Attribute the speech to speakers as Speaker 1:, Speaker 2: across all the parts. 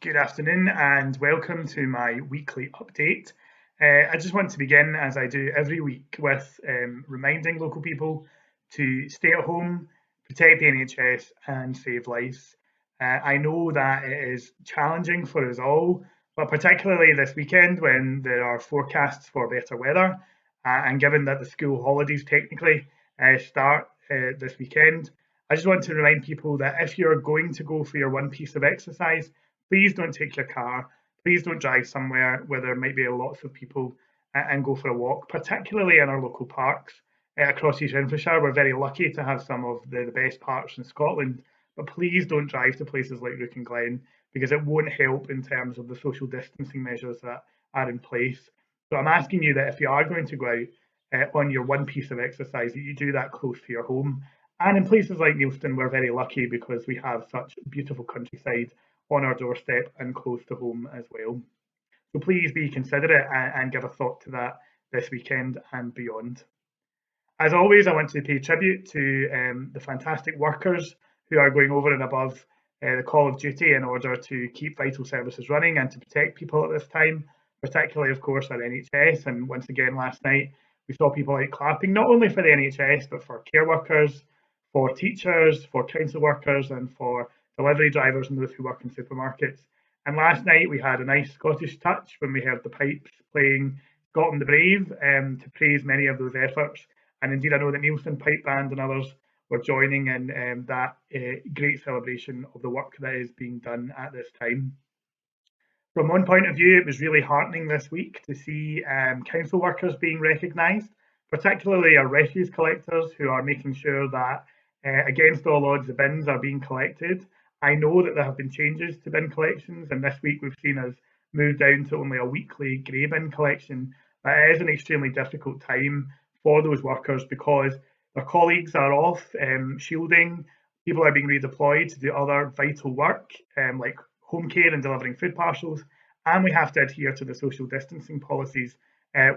Speaker 1: Good afternoon and welcome to my weekly update. I just want to begin, as I do every week, with reminding local people to stay at home, protect the NHS, and save lives. I know that it is challenging for us all, but particularly this weekend when there are forecasts for better weather, and given that the school holidays technically start this weekend, I just want to remind people that if you're going to go for your one piece of exercise, please don't take your car. Please don't drive somewhere where there might be lots of people and go for a walk, particularly in our local parks across East Renfrewshire. We're very lucky to have some of the best parks in Scotland, but please don't drive to places like Rook and Glen because it won't help in terms of the social distancing measures that are in place. So I'm asking you that if you are going to go out on your one piece of exercise, that you do that close to your home. And in places like Neilston, we're very lucky because we have such beautiful countryside on our doorstep and close to home as well. So please be considerate and give a thought to that this weekend and beyond. As always, I want to pay tribute to the fantastic workers who are going over and above the call of duty in order to keep vital services running and to protect people at this time, particularly, of course, our NHS. And once again, last night, we saw people out clapping, not only for the NHS, but for care workers, for teachers, for council workers, and for delivery drivers and those who work in supermarkets. And last night, we had a nice Scottish touch when we heard the pipes playing Scotland the Brave to praise many of those efforts. And indeed, I know that Neilson Pipe Band and others were joining in that great celebration of the work that is being done at this time. From one point of view, it was really heartening this week to see council workers being recognised, particularly our refuse collectors who are making sure that, against all odds, the bins are being collected. I know that there have been changes to bin collections, and this week we've seen us move down to only a weekly grey bin collection. But it is an extremely difficult time for those workers because their colleagues are off shielding, people are being redeployed to do other vital work like home care and delivering food parcels, and we have to adhere to the social distancing policies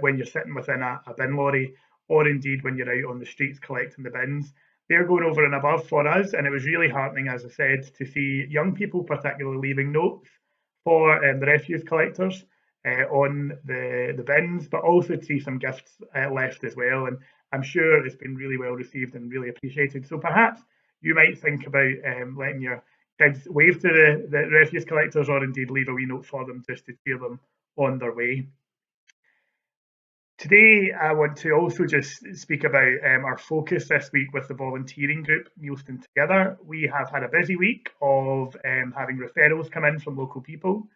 Speaker 1: when you're sitting within a bin lorry or indeed when you're out on the streets collecting the bins. They're going over and above for us, and it was really heartening, as I said, to see young people particularly leaving notes for the refuse collectors on the bins, but also to see some gifts left as well. And I'm sure it's been really well received and really appreciated. So perhaps you might think about letting your kids wave to the refuse collectors or indeed leave a wee note for them just to cheer them on their way. Today, I want to also just speak about our focus this week with the volunteering group Neilston Together. We have had a busy week of having referrals come in from local people.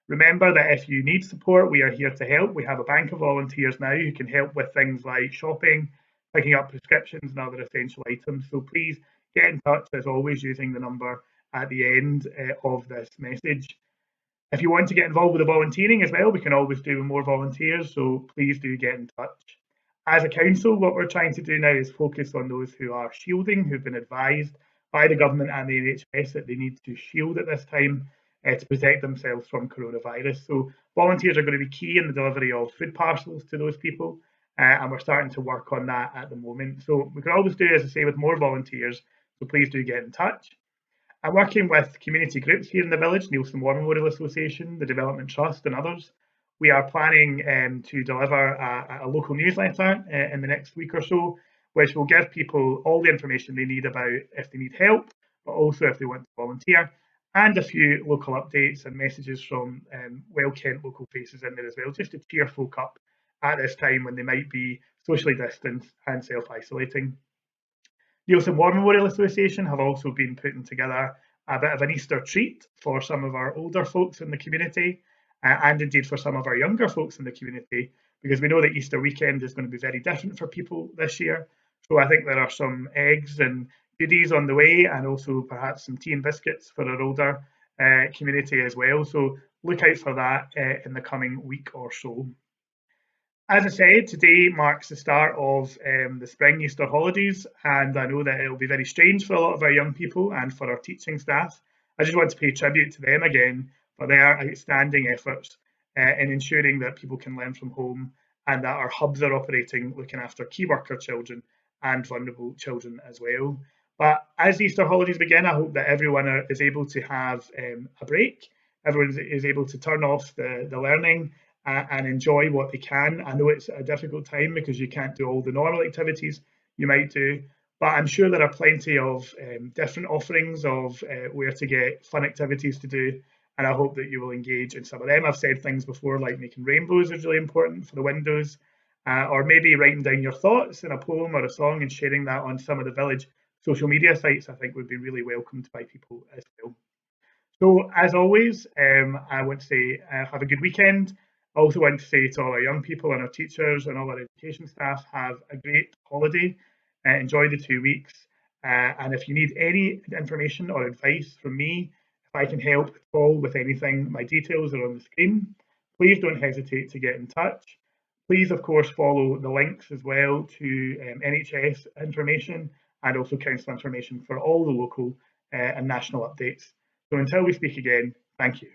Speaker 1: Remember that if you need support, we are here to help. We have a bank of volunteers now who can help with things like shopping, picking up prescriptions and other essential items. So please get in touch as always using the number at the end of this message. If you want to get involved with the volunteering as well, we can always do more volunteers, so please do get in touch. As a council, what we're trying to do now is focus on those who are shielding, who've been advised by the government and the NHS that they need to shield at this time to protect themselves from coronavirus. So volunteers are going to be key in the delivery of food parcels to those people, and we're starting to work on that at the moment. So we can always do, as I say, with more volunteers, so please do get in touch. I'm working with community groups here in the village, Neilston War Memorial Association, the Development Trust, and others. We are planning to deliver a local newsletter in the next week or so, which will give people all the information they need about if they need help, but also if they want to volunteer, and a few local updates and messages from well-kent local faces in there as well, just to cheer folk up at this time when they might be socially distanced and self-isolating. Neilston War Memorial Association have also been putting together a bit of an Easter treat for some of our older folks in the community and indeed for some of our younger folks in the community because we know that Easter weekend is going to be very different for people this year. So I think there are some eggs and goodies on the way and also perhaps some tea and biscuits for our older community as well. So look out for that in the coming week or so. As I said, today marks the start of the spring Easter holidays, and I know that it'll be very strange for a lot of our young people and for our teaching staff. I just want to pay tribute to them again for their outstanding efforts in ensuring that people can learn from home and that our hubs are operating looking after key worker children and vulnerable children as well. But as Easter holidays begin, I hope that everyone is able to have a break, everyone is able to turn off the learning and enjoy what they can. I know it's a difficult time because you can't do all the normal activities you might do, but I'm sure there are plenty of different offerings of where to get fun activities to do, and I hope that you will engage in some of them. I've said things before like making rainbows is really important for the windows, or maybe writing down your thoughts in a poem or a song and sharing that on some of the village social media sites, I think would be really welcomed by people as well. So, as always, I want to say have a good weekend. I also want to say to all our young people and our teachers and all our education staff, have a great holiday. Enjoy the 2 weeks. And if you need any information or advice from me, if I can help at all with anything, my details are on the screen. Please don't hesitate to get in touch. Please, of course, follow the links as well to NHS information and also council information for all the local and national updates. So until we speak again, thank you.